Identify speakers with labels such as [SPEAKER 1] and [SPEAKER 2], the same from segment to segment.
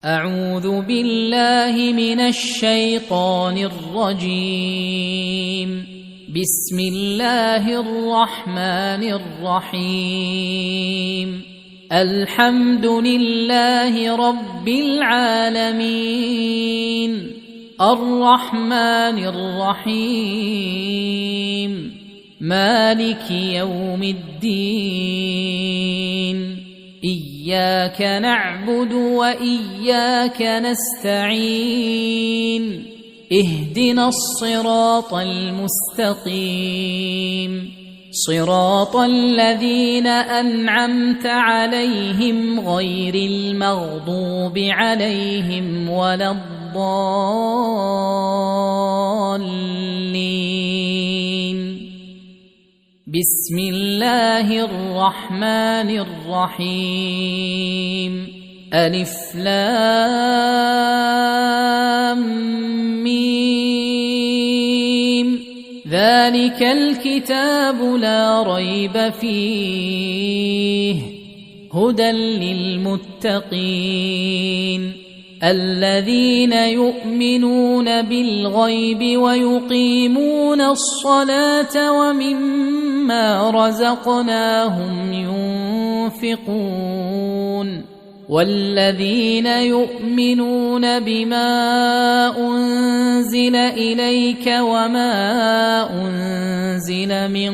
[SPEAKER 1] أعوذ بالله من الشيطان الرجيم. بسم الله الرحمن الرحيم. الحمد لله رب العالمين، الرحمن الرحيم، مالك يوم الدين. إياك نعبد وإياك نستعين. اهدنا الصراط المستقيم، صراط الذين أنعمت عليهم غير المغضوب عليهم ولا الضالين. بسم الله الرحمن الرحيم. ألف لام ميم. ذلك الكتاب لا ريب فيه، هدى للمتقين الذين يؤمنون بالغيب ويقيمون الصلاة ومما رزقناهم ينفقون، والذين يؤمنون بما أنزل إليك وما أنزل من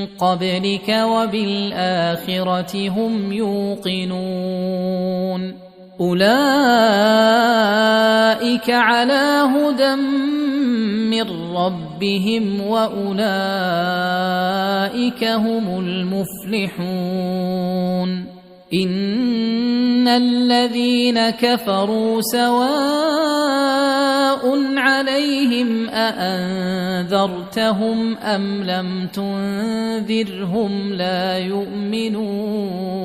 [SPEAKER 1] قبلك وبالآخرة هم يوقنون. أولئك على هدى من ربهم وأولئك هم المفلحون. إن الذين كفروا سواء عليهم أأنذرتهم أم لم تنذرهم لا يؤمنون.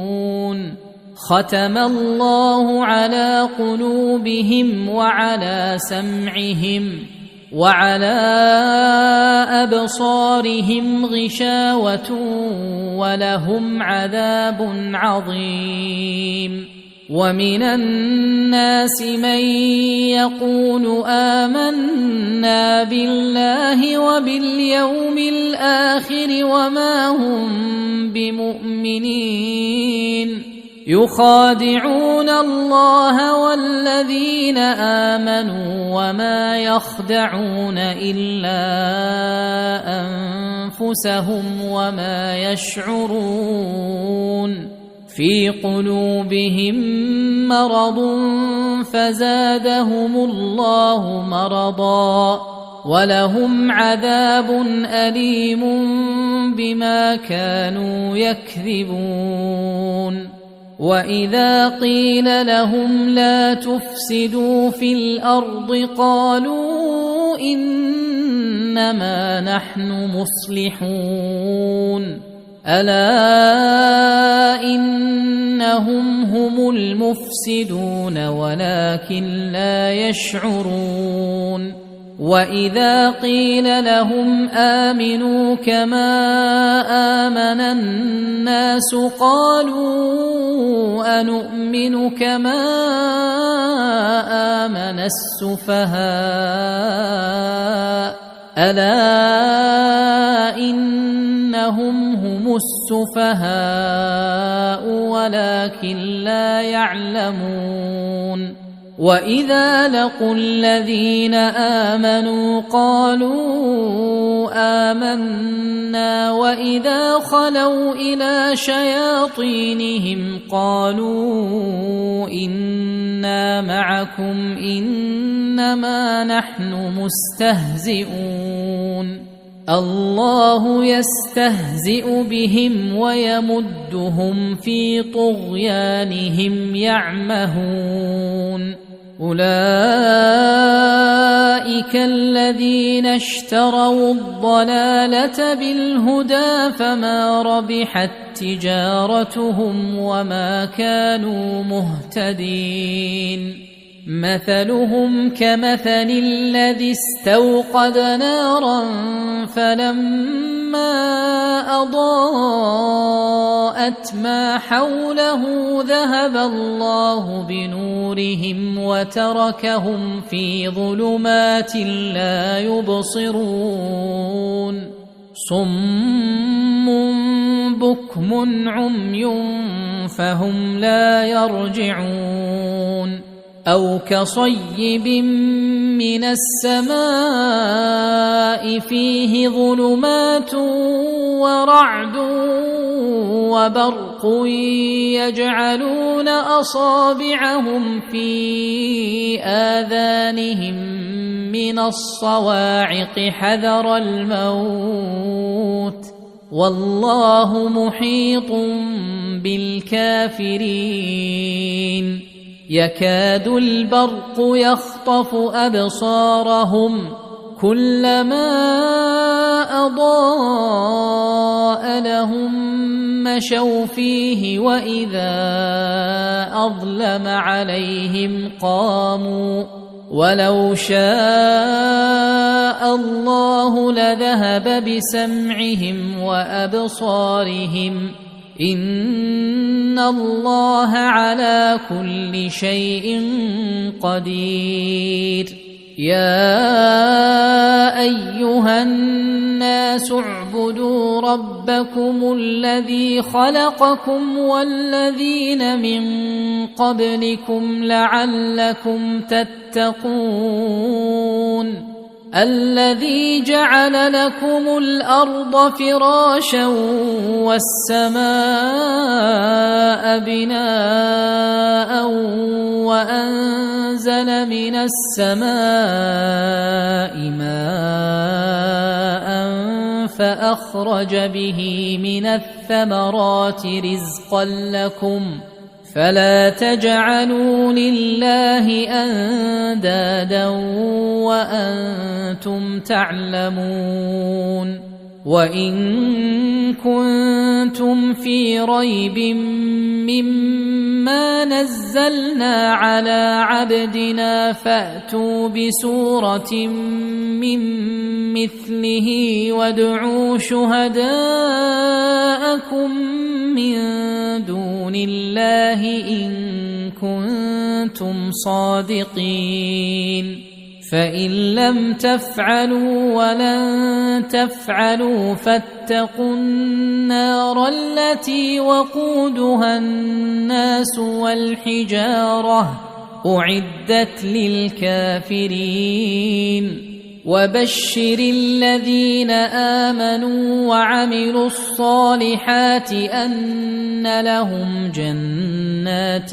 [SPEAKER 1] ختم الله على قلوبهم وعلى سمعهم وعلى أبصارهم غشاوة ولهم عذاب عظيم. ومن الناس من يقول آمنا بالله وباليوم الآخر وما هم بمؤمنين، يخادعون الله والذين آمنوا وما يخدعون إلا أنفسهم وما يشعرون. في قلوبهم مرض فزادهم الله مرضا ولهم عذاب أليم بما كانوا يكذبون. وإذا قيل لهم لا تفسدوا في الأرض قالوا إنما نحن مصلحون. ألا إنهم هم المفسدون ولكن لا يشعرون. وإذا قيل لهم آمنوا كما آمن الناس قالوا أنؤمن كما آمن السفهاء. ألا إنهم هم السفهاء ولكن لا يعلمون. وإذا لقوا الذين آمنوا قالوا آمنا وإذا خلوا إلى شياطينهم قالوا إنا معكم إنما نحن مستهزئون. الله يستهزئ بهم ويمدهم في طغيانهم يعمهون. أولئك الذين اشتروا الضلالة بالهدى فما ربحت تجارتهم وما كانوا مهتدين. مثلهم كمثل الذي استوقد نارا فلما أضاءت ما حوله ذهب الله بنورهم وتركهم في ظلمات لا يبصرون صم بكم عمي فهم لا يرجعون أو كصيب من السماء فيه ظلمات ورعد وبرق يجعلون أصابعهم في آذانهم من الصواعق حذر الموت والله محيط بالكافرين يكاد البرق يخطف أبصارهم كلما أضاء لهم مشوا فيه وإذا أظلم عليهم قاموا ولو شاء الله لذهب بسمعهم وأبصارهم إن الله على كل شيء قدير يا أيها الناس اعبدوا ربكم الذي خلقكم والذين من قبلكم لعلكم تتقون الذي جعل لكم الأرض فراشا والسماء بناء وأنزل من السماء ماء فأخرج به من الثمرات رزقا لكم فلا تجعلوا لله أندادا وأنتم تعلمون وإن كنتم في ريب مما نزلنا على عبدنا فأتوا بسورة من مثله وادعوا شهداءكم من دون الله إن كنتم صادقين فإن لم تفعلوا ولن تفعلوا فاتقوا النار التي وقودها الناس والحجارة أعدت للكافرين وبشر الذين آمنوا وعملوا الصالحات أن لهم جنات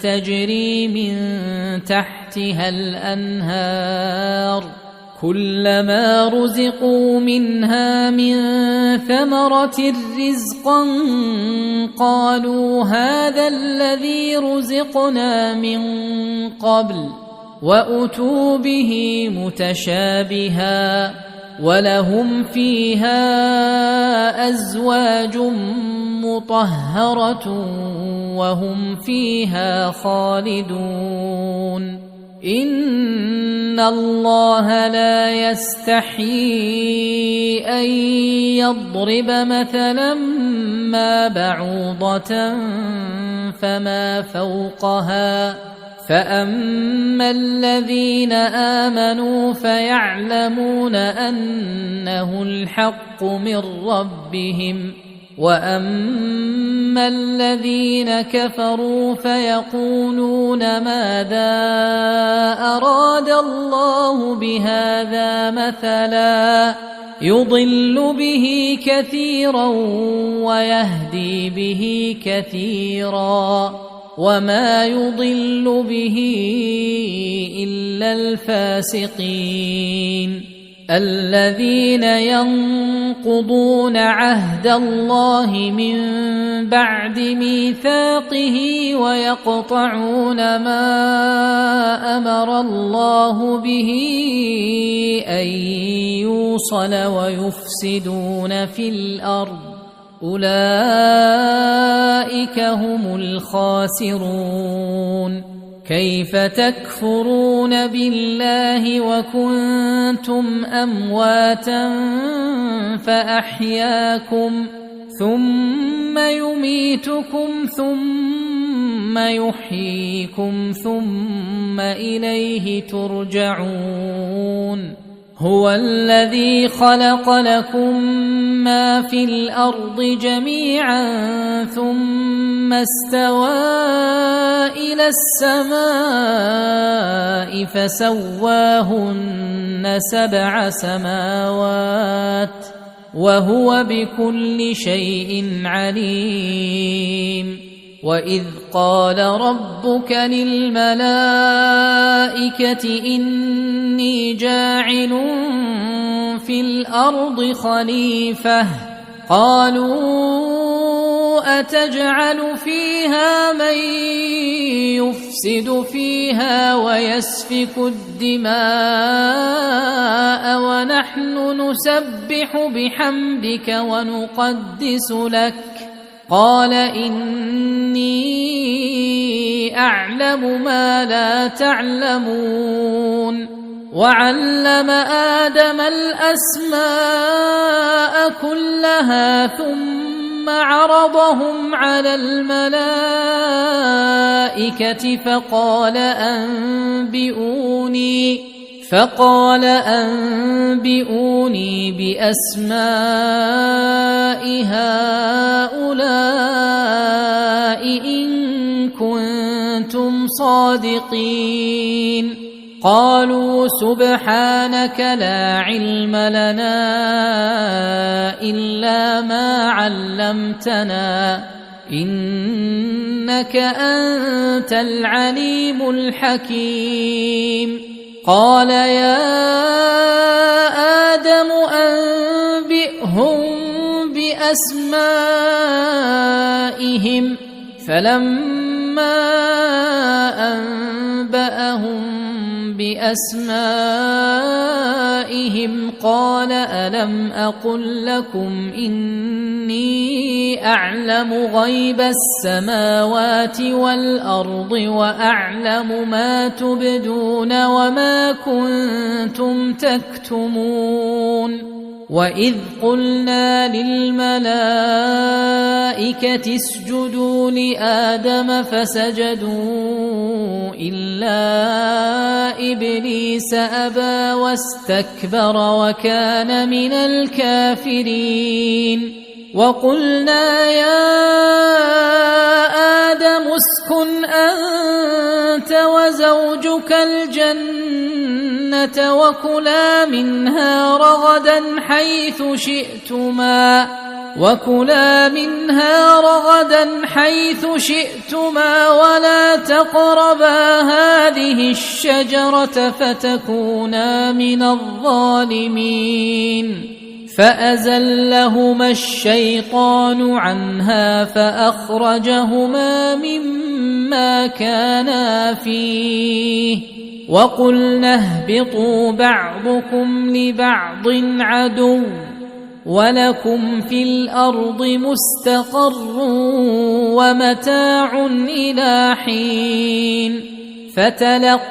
[SPEAKER 1] تجري من تحتها الأنهار كلما رزقوا منها من ثمرة رزقا قالوا هذا الذي رزقنا من قبل وأتوا به متشابها ولهم فيها أزواج مطهرة وهم فيها خالدون إن الله لا يستحيي أن يضرب مثلا ما بعوضة فما فوقها فأما الذين آمنوا فيعلمون أنه الحق من ربهم وأما الذين كفروا فيقولون ماذا أراد الله بهذا مثلا يضل به كثيرا ويهدي به كثيرا وما يضل به إلا الفاسقين الذين ينقضون عهد الله من بعد ميثاقه ويقطعون ما أمر الله به أن يوصل ويفسدون في الأرض أولئك هم الخاسرون كيف تكفرون بالله وكنتم أمواتا فأحياكم ثم يميتكم ثم يحييكم ثم إليه ترجعون هو الذي خلق لكم ما في الأرض جميعا ثم استوى إلى السماء فسواهن 7 سماوات وهو بكل شيء عليم وإذ قال ربك للملائكة إني جاعل في الأرض خليفة قالوا أتجعل فيها من يفسد فيها ويسفك الدماء ونحن نسبح بحمدك ونقدس لك قال إني أعلم ما لا تعلمون وعلم آدم الأسماء كلها ثم عرضهم على الملائكة فقال أنبئوني بأسماء هؤلاء إن كنتم صادقين قالوا سبحانك لا علم لنا إلا ما علمتنا إنك أنت العليم الحكيم قال يا آدم أنبئهم بأسمائهم فلما أنبأهم بأسمائهم قال ألم أقل لكم إني أعلم غيب السماوات والأرض وأعلم ما تبدون وما كنتم تكتمون وإذ قلنا للملائكة اسجدوا لآدم فسجدوا إلا إبليس أبى واستكبر وكان من الكافرين وقلنا يا آدم اسكن أنت وزوجك الجنة وكلا منها رغدا حيث شئتما ولا تقربا هذه الشجرة فتكونا من الظالمين فأزلهما الشيطان عنها فأخرجهما مما كانا فيه وقلنا اهبطوا بعضكم لبعض عدو ولكم في الأرض مستقر ومتاع إلى حين فتلقى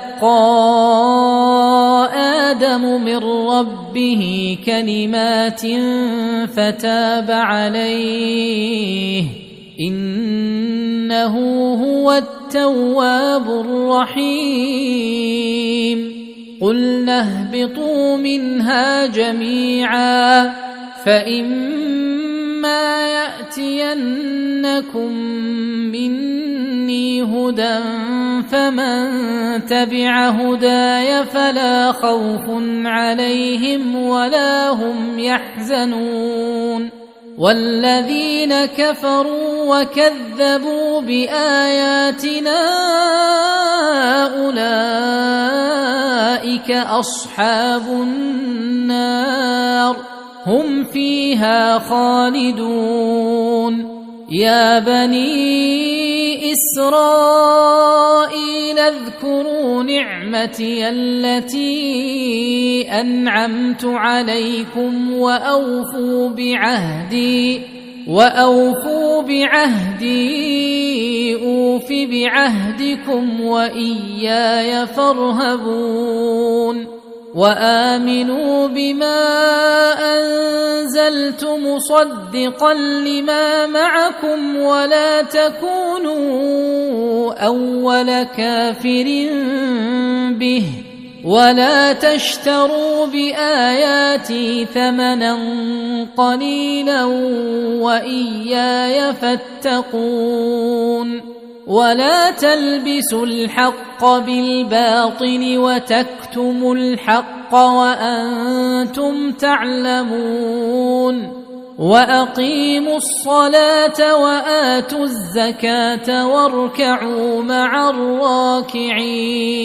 [SPEAKER 1] آدم من ربه كلمات فتاب عليه إنه هو التواب الرحيم قلنا اهبطوا منها جميعا فإما يأتينكم مني هدى فمن تبع هداي فلا خوف عليهم ولا هم يحزنون والذين كفروا وكذبوا بآياتنا أولئك أصحاب النار هم فيها خالدون يا بني إسرائيل اذكروا نعمتي التي أنعمت عليكم وأوفوا بعهدي أوف بعهدكم وإياي فارهبون وآمنوا بما أنزلت مصدقا لما معكم ولا تكونوا أول كافر به ولا تشتروا بآياتي ثمنا قليلا وإياي فاتقون ولا تلبسوا الحق بالباطل وتكتموا الحق وأنتم تعلمون وأقيموا الصلاة وآتوا الزكاة واركعوا مع الراكعين